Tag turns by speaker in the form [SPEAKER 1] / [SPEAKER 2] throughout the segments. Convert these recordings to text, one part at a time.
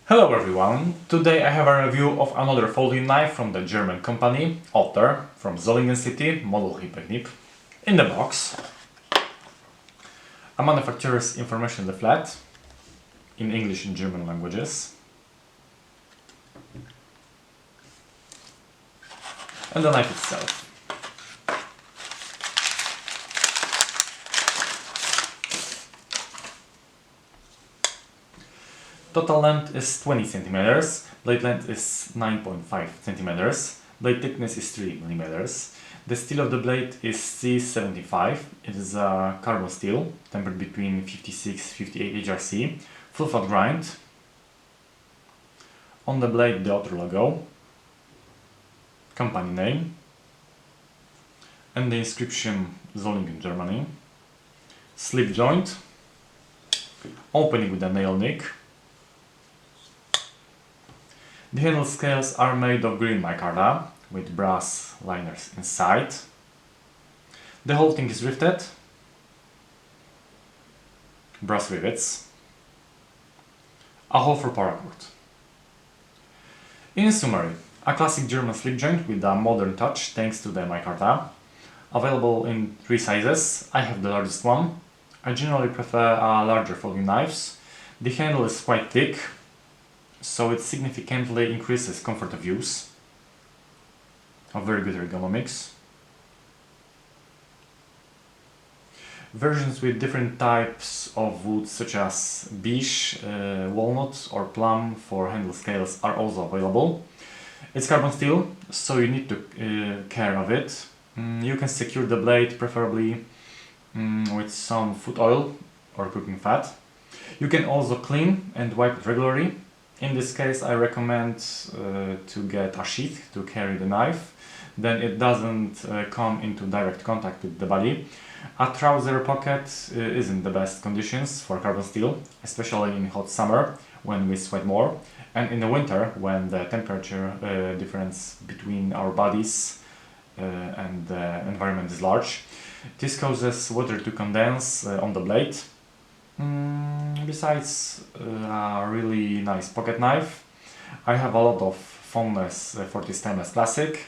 [SPEAKER 1] Hello everyone! Today I have a review of another folding knife from the German company Otter from Solingen City, model Hippekniep. In the box, a manufacturer's information leaflet in English and German languages, and the knife itself. Total length is 20 cm, blade length is 9.5 cm, blade thickness is 3 mm. The steel of the blade is C75, it is a carbon steel, tempered between 56-58 HRC, full flat grind. On the blade the Otter logo, company name, and the inscription Solingen, Germany. Slip joint, opening with a nail nick. The handle scales are made of green micarta with brass liners inside. The whole thing is rifted, brass rivets, a hole for paracord. In summary, a classic German slip joint with a modern touch thanks to the micarta. Available in 3 sizes, I have the largest one. I generally prefer larger folding knives. The handle is quite thick, so it significantly increases comfort of use. A very good ergonomics. Versions with different types of wood such as beech, walnut or plum for handle scales are also available. It's carbon steel, so you need to care of it. You can secure the blade preferably with some foot oil or cooking fat. You can also clean and wipe it regularly. In this case I recommend to get a sheath to carry the knife, then it doesn't come into direct contact with the body. A trouser pocket is in the best conditions for carbon steel, especially in hot summer when we sweat more, and in the winter when the temperature difference between our bodies and the environment is large. This causes water to condense on the blade. Besides a really nice pocket knife, I have a lot of fondness for this timeless classic.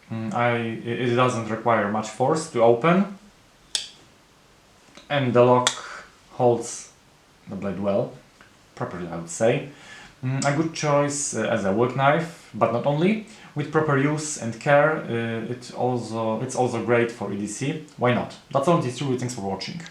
[SPEAKER 1] It doesn't require much force to open, and the lock holds the blade well, properly I would say. A good choice as a wood knife, but not only. With proper use and care, it's also great for EDC. Why not? That's all it is. Thanks for watching.